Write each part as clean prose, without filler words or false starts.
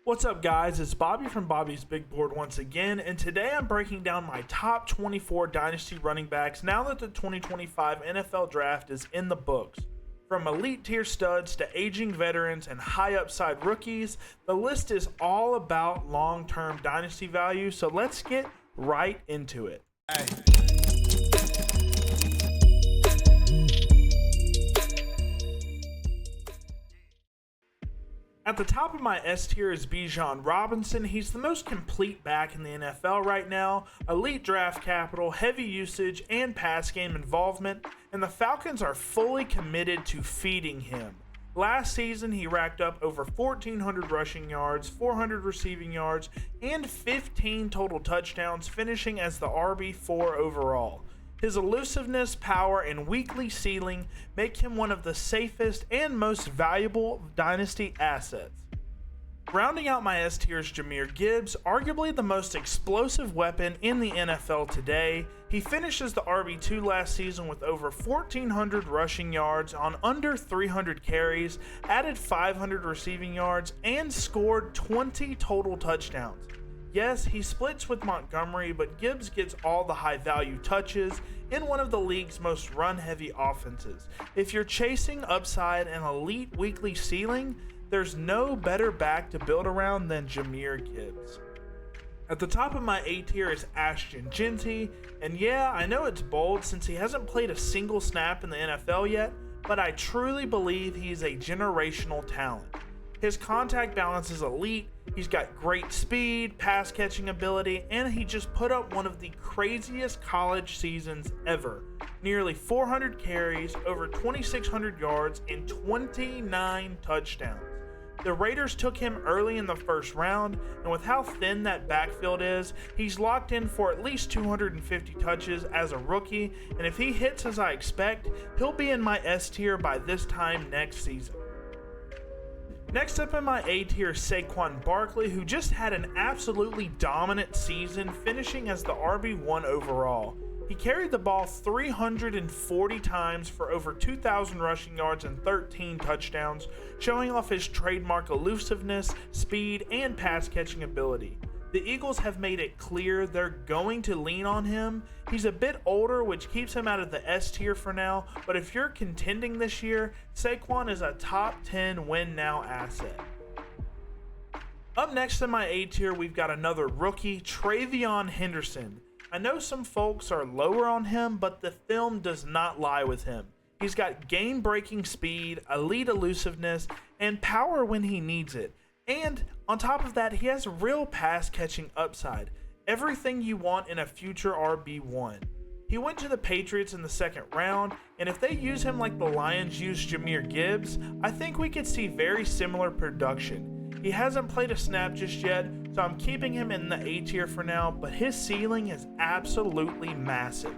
What's up, guys? It's Bobby from Bobby's Big Board once again, and today I'm breaking down my top 24 Dynasty running backs now that the 2025 NFL Draft is in the books. From elite tier studs to aging veterans and high upside rookies, the list is all about long-term Dynasty value, so let's get right into it. At the top of my S tier is Bijan Robinson. He's the most complete back in the NFL right now. Elite draft capital, heavy usage, and pass game involvement, and the Falcons are fully committed to feeding him. Last season, he racked up over 1,400 rushing yards, 400 receiving yards, and 15 total touchdowns, finishing as the RB4 overall. His elusiveness, power, and weekly ceiling make him one of the safest and most valuable Dynasty assets. Rounding out my S tier is Jeanty and Gibbs, arguably the most explosive weapon in the NFL today. He finishes the RB2 last season with over 1,400 rushing yards on under 300 carries, added 500 receiving yards, and scored 20 total touchdowns. Yes, he splits with Montgomery, but Gibbs gets all the high-value touches in one of the league's most run-heavy offenses. If you're chasing upside and elite weekly ceiling, there's no better back to build around than Jeanty and Gibbs. At the top of my A tier is Ashton Genty, and yeah, I know it's bold since he hasn't played a single snap in the NFL yet, but I truly believe he's a generational talent. His contact balance is elite, he's got great speed, pass catching ability, and he just put up one of the craziest college seasons ever. Nearly 400 carries, over 2,600 yards, and 29 touchdowns. The Raiders took him early in the first round, and with how thin that backfield is, he's locked in for at least 250 touches as a rookie, and if he hits as I expect, he'll be in my S tier by this time next season. Next up in my A tier is Saquon Barkley, who just had an absolutely dominant season, finishing as the RB1 overall. He carried the ball 340 times for over 2,000 rushing yards and 13 touchdowns, showing off his trademark elusiveness, speed, and pass-catching ability. The Eagles have made it clear they're going to lean on him. He's a bit older, which keeps him out of the S tier for now, but if you're contending this year, Saquon is a top 10 win-now asset. Up next in my A tier, we've got another rookie, Tvon Henderson. I know some folks are lower on him, but the film does not lie with him. He's got game-breaking speed, elite elusiveness, and power when he needs it. And on top of that, he has real pass-catching upside. Everything you want in a future RB1. He went to the Patriots in the second round, and if they use him like the Lions used Jeanty and Gibbs, I think we could see very similar production. He hasn't played a snap just yet, so I'm keeping him in the A tier for now, but his ceiling is absolutely massive.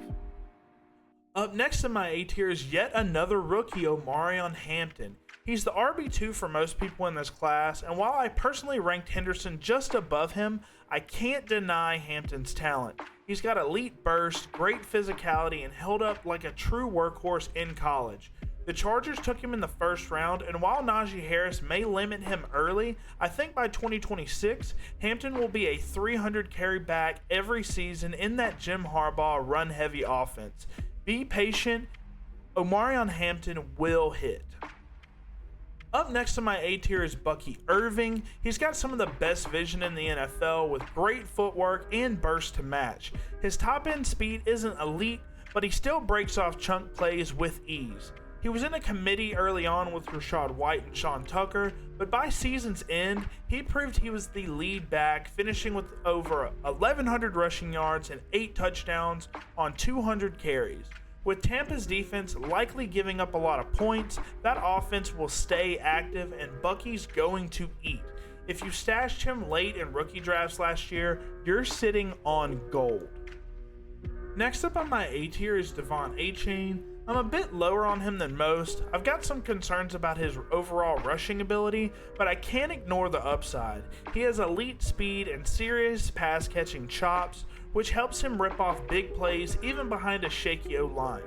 Up next in my A tier is yet another rookie, Omarion Hampton. He's the RB2 for most people in this class, and while I personally ranked Henderson just above him, I can't deny Hampton's talent. He's got elite burst, great physicality, and held up like a true workhorse in college. The Chargers took him in the first round, and while Najee Harris may limit him early, I think by 2026, Hampton will be a 300 carry back every season in that Jim Harbaugh run-heavy offense. Be patient, Omarion Hampton will hit. Up next in my A tier is Bucky Irving. He's got some of the best vision in the NFL with great footwork and burst to match. His top-end speed isn't elite, but he still breaks off chunk plays with ease. He was in a committee early on with Rachaad White and Sean Tucker, but by season's end, he proved he was the lead back, finishing with over 1,100 rushing yards and 8 touchdowns on 200 carries. With Tampa's defense likely giving up a lot of points, that offense will stay active and Bucky's going to eat. If you stashed him late in rookie drafts last year, you're sitting on gold. Next up on my A tier is Devon. I'm a bit lower on him than most. I've got some concerns about his overall rushing ability, but I can't ignore the upside. He has elite speed and serious pass-catching chops, which helps him rip off big plays even behind a shaky O-line.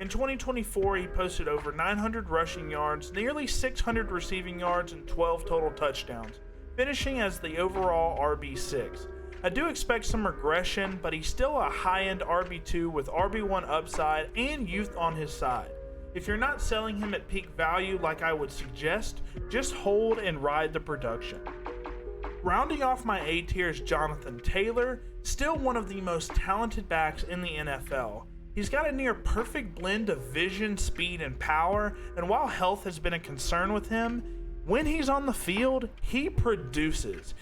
In 2024, he posted over 900 rushing yards, nearly 600 receiving yards, and 12 total touchdowns. finishing as the overall RB6. I do expect some regression, but he's still a high-end RB2 with RB1 upside and youth on his side. If you're not selling him at peak value like I would suggest, just hold and ride the production. Rounding off my A tier is Jonathan Taylor, still one of the most talented backs in the NFL. He's got a near perfect blend of vision, speed, and power, and while health has been a concern with him, when he's on the field, he produces.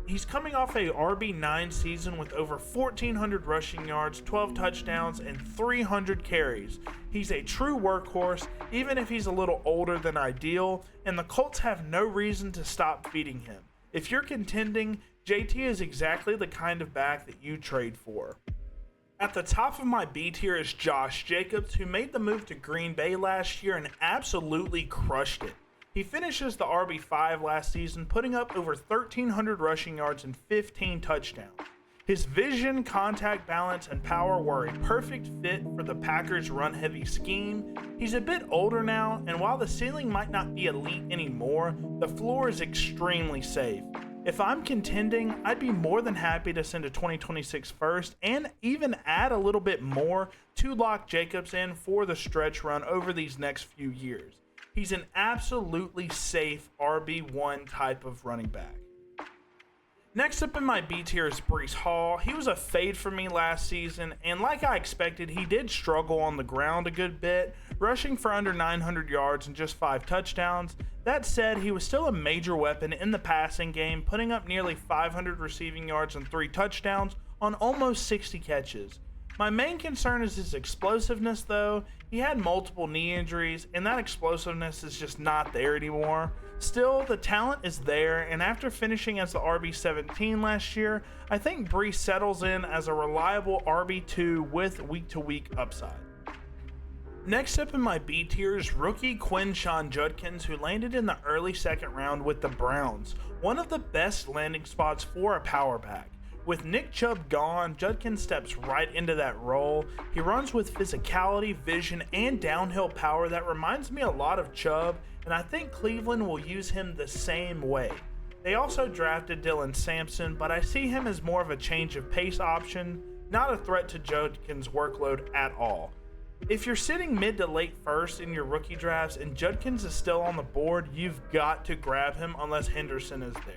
He's coming off a RB9 season with over 1,400 rushing yards, 12 touchdowns, and 300 carries. He's a true workhorse, even if he's a little older than ideal, and the Colts have no reason to stop feeding him. If you're contending, JT is exactly the kind of back that you trade for. At the top of my B tier is Josh Jacobs, who made the move to Green Bay last year and absolutely crushed it. He finishes the RB5 last season, putting up over 1,300 rushing yards and 15 touchdowns. His vision, contact balance, and power were a perfect fit for the Packers' run-heavy scheme. He's a bit older now, and while the ceiling might not be elite anymore, the floor is extremely safe. If I'm contending, I'd be more than happy to send a 2026 first and even add a little bit more to lock Jacobs in for the stretch run over these next few years. He's an absolutely safe RB1 type of running back. Next up in my B tier is Breece Hall. He was a fade for me last season, and like I expected, he did struggle on the ground a good bit, rushing for under 900 yards and just 5 touchdowns. That said, he was still a major weapon in the passing game, putting up nearly 500 receiving yards and 3 touchdowns on almost 60 catches. My main concern is his explosiveness, though. He had multiple knee injuries, and that explosiveness is just not there anymore. Still, the talent is there, and after finishing as the RB17 last year, I think Breece settles in as a reliable RB2 with week-to-week upside. Next up in my B tier is rookie Quinshon Judkins, who landed in the early second round with the Browns, one of the best landing spots for a power back. With Nick Chubb gone, Judkins steps right into that role. He runs with physicality, vision, and downhill power that reminds me a lot of Chubb, and I think Cleveland will use him the same way. They also drafted Dylan Sampson, but I see him as more of a change of pace option, not a threat to Judkins' workload at all. If you're sitting mid to late first in your rookie drafts and Judkins is still on the board, you've got to grab him unless Henderson is there.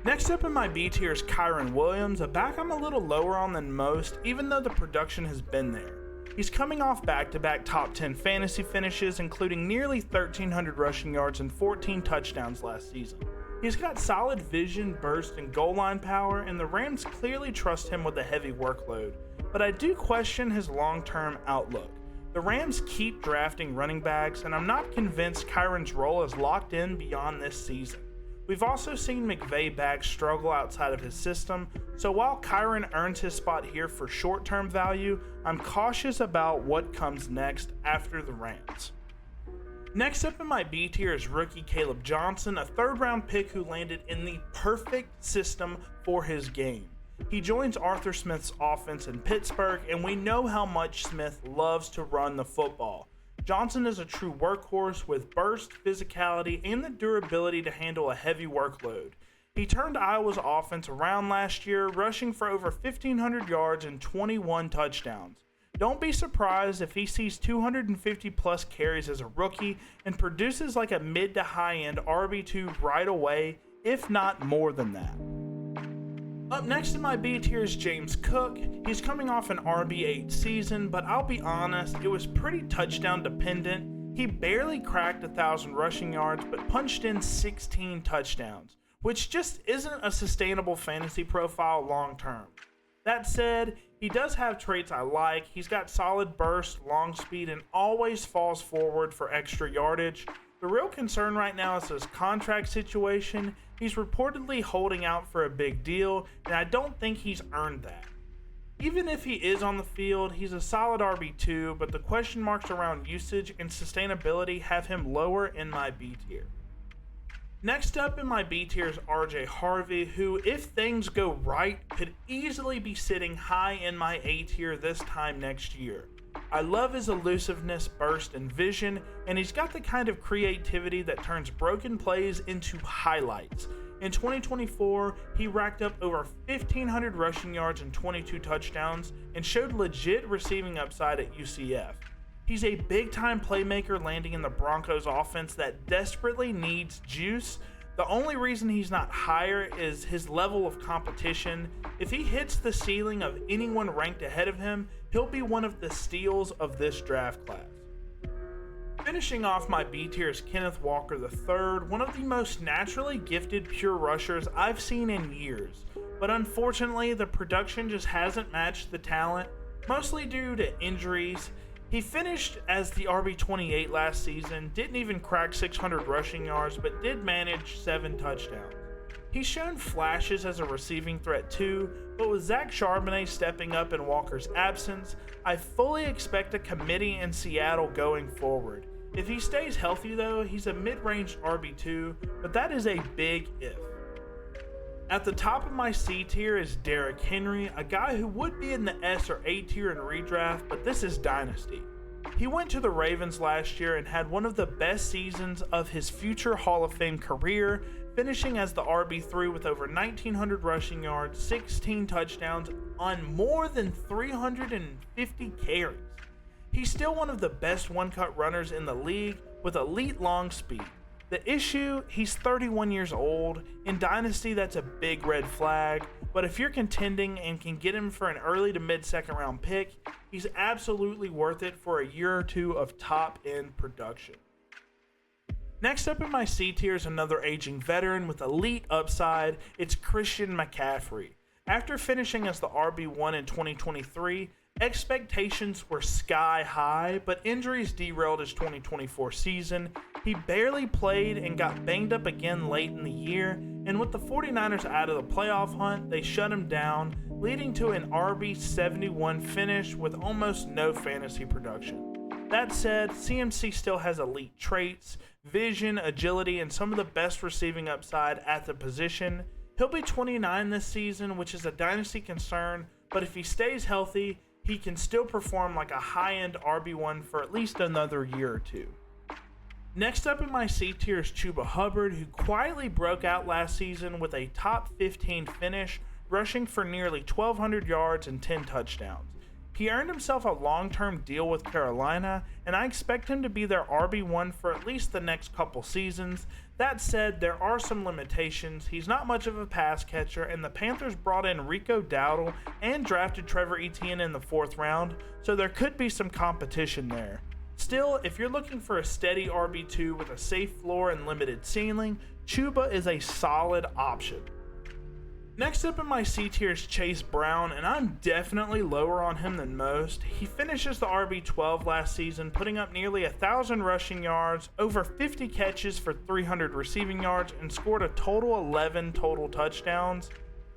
Next up in my B tier is Kairen Williams, a back I'm a little lower on than most, even though the production has been there. He's coming off back-to-back top 10 fantasy finishes, including nearly 1,300 rushing yards and 14 touchdowns last season. He's got solid vision, burst, and goal line power, and the Rams clearly trust him with a heavy workload, but I do question his long-term outlook. The Rams keep drafting running backs, and I'm not convinced Kairen's role is locked in beyond this season. We've also seen McVay backs struggle outside of his system, so while Kairen earns his spot here for short-term value, I'm cautious about what comes next after the Rams. Next up in my B tier is rookie Caleb Johnson, a third-round pick who landed in the perfect system for his game. He joins Arthur Smith's offense in Pittsburgh, and we know how much Smith loves to run the football. Johnson is a true workhorse with burst, physicality, and the durability to handle a heavy workload. He turned Iowa's offense around last year, rushing for over 1,500 yards and 21 touchdowns. Don't be surprised if he sees 250 plus carries as a rookie and produces like a mid to high end RB2 right away, if not more than that. Up next in my B tier is James Cook. He's coming off an RB8 season, but I'll be honest, it was pretty touchdown dependent. He barely cracked 1,000 rushing yards, but punched in 16 touchdowns, which just isn't a sustainable fantasy profile long term. That said, he does have traits I like. He's got solid burst, long speed, and always falls forward for extra yardage. The real concern right now is his contract situation. He's reportedly holding out for a big deal, and I don't think he's earned that. Even if he is on the field, he's a solid RB2, but the question marks around usage and sustainability have him lower in my B tier. Next up in my B tier is RJ Harvey, who, if things go right, could easily be sitting high in my A tier this time next year. I love his elusiveness, burst, and vision, and he's got the kind of creativity that turns broken plays into highlights. In 2024, he racked up over 1,500 rushing yards and 22 touchdowns and showed legit receiving upside at UCF. He's a big-time playmaker landing in the Broncos offense that desperately needs juice. The only reason he's not higher is his level of competition. If he hits the ceiling of anyone ranked ahead of him, he'll be one of the steals of this draft class. Finishing off my B tier is Kenneth Walker III, one of the most naturally gifted pure rushers I've seen in years. But unfortunately, the production just hasn't matched the talent, mostly due to injuries. He finished as the RB28 last season, didn't even crack 600 rushing yards, but did manage 7 touchdowns. He's shown flashes as a receiving threat too, but with Zach Charbonnet stepping up in Walker's absence, I fully expect a committee in Seattle going forward. If he stays healthy though, he's a mid-range RB2, but that is a big if. At the top of my C tier is Derrick Henry, a guy who would be in the S or A tier in redraft, but this is Dynasty. He went to the Ravens last year and had one of the best seasons of his future Hall of Fame career, finishing as the RB3 with over 1,900 rushing yards, 16 touchdowns on more than 350 carries. He's still one of the best one-cut runners in the league with elite long speed. The issue, he's 31 years old. In Dynasty, that's a big red flag, but if you're contending and can get him for an early to mid-second round pick, he's absolutely worth it for a year or two of top-end production. Next up in my C tier is another aging veteran with elite upside. It's Christian McCaffrey. After finishing as the RB1 in 2023, expectations were sky high, but injuries derailed his 2024 season. He barely played and got banged up again late in the year, and with the 49ers out of the playoff hunt, they shut him down, leading to an RB71 finish with almost no fantasy production. That said, CMC still has elite traits, vision, agility, and some of the best receiving upside at the position. He'll be 29 this season, which is a dynasty concern, but if he stays healthy, he can still perform like a high-end RB1 for at least another year or two. Next up in my C tier is Chuba Hubbard, who quietly broke out last season with a top 15 finish, rushing for nearly 1,200 yards and 10 touchdowns. He earned himself a long-term deal with Carolina, and I expect him to be their RB1 for at least the next couple seasons. That said, there are some limitations. He's not much of a pass catcher, and the Panthers brought in Rico Dowdle and drafted Trevor Etienne in the 4th round, so there could be some competition there. Still, if you're looking for a steady RB2 with a safe floor and limited ceiling, Chuba is a solid option. Next up in my C tier is Chase Brown, and I'm definitely lower on him than most. He finishes the RB12 last season, putting up nearly 1,000 rushing yards, over 50 catches for 300 receiving yards, and scored a total 11 total touchdowns.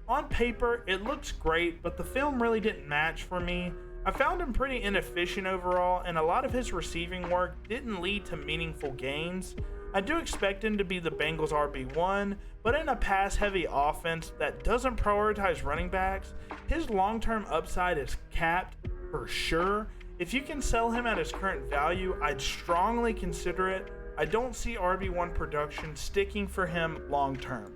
On paper, it looks great, but the film really didn't match for me. I found him pretty inefficient overall, and a lot of his receiving work didn't lead to meaningful gains. I do expect him to be the Bengals RB1, but in a pass-heavy offense that doesn't prioritize running backs, his long-term upside is capped for sure. If you can sell him at his current value, I'd strongly consider it. I don't see RB1 production sticking for him long-term.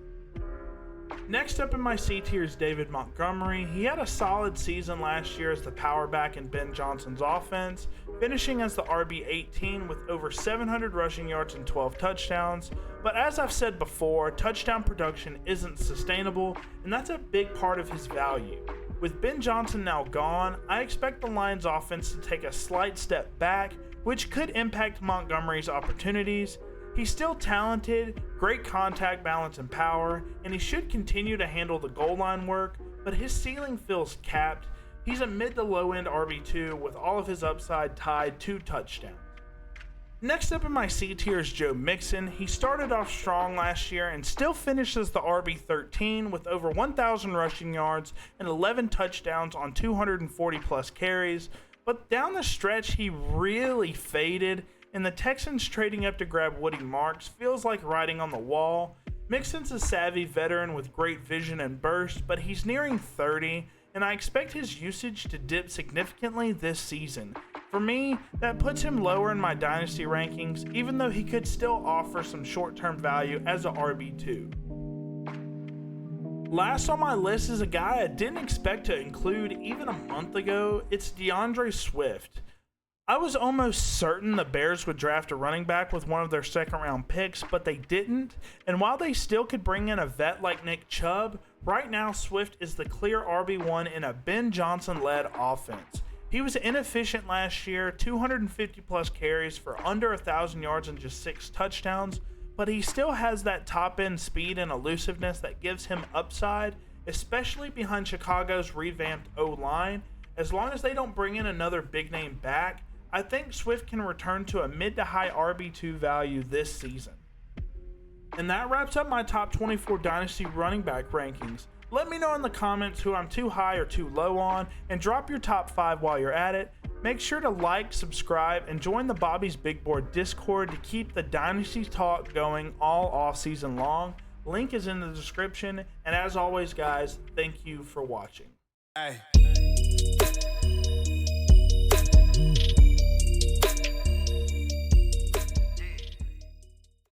Next up in my C tier is David Montgomery. He had a solid season last year as the power back in Ben Johnson's offense, finishing as the RB18 with over 700 rushing yards and 12 touchdowns. But as I've said before, touchdown production isn't sustainable, and that's a big part of his value. With Ben Johnson now gone, I expect the Lions offense to take a slight step back, which could impact Montgomery's opportunities. He's still talented, great contact balance and power, and he should continue to handle the goal line work, but his ceiling feels capped. He's a mid to low end RB2 with all of his upside tied to touchdowns. Next up in my C tier is Joe Mixon. He started off strong last year and still finishes the RB13 with over 1,000 rushing yards and 11 touchdowns on 240 plus carries, but down the stretch he really faded, and the Texans trading up to grab Woody Marks feels like writing on the wall. Mixon's a savvy veteran with great vision and burst, but he's nearing 30, and I expect his usage to dip significantly this season. For me, that puts him lower in my dynasty rankings, even though he could still offer some short-term value as a RB2. Last on my list is a guy I didn't expect to include even a month ago. It's DeAndre Swift. I was almost certain the Bears would draft a running back with one of their second-round picks, but they didn't. And while they still could bring in a vet like Nick Chubb, right now Swift is the clear RB1 in a Ben Johnson-led offense. He was inefficient last year, 250-plus carries for under 1,000 yards and just 6 touchdowns, but he still has that top-end speed and elusiveness that gives him upside, especially behind Chicago's revamped O-line. As long as they don't bring in another big-name back, I think Swift can return to a mid to high RB2 value this season. And that wraps up my top 24 Dynasty running back rankings. Let me know in the comments who I'm too high or too low on, and drop your top 5 while you're at it. Make sure to like, subscribe, and join the Bobby's Big Board Discord to keep the Dynasty talk going all off season long. Link is in the description, and as always guys, thank you for watching. Hey.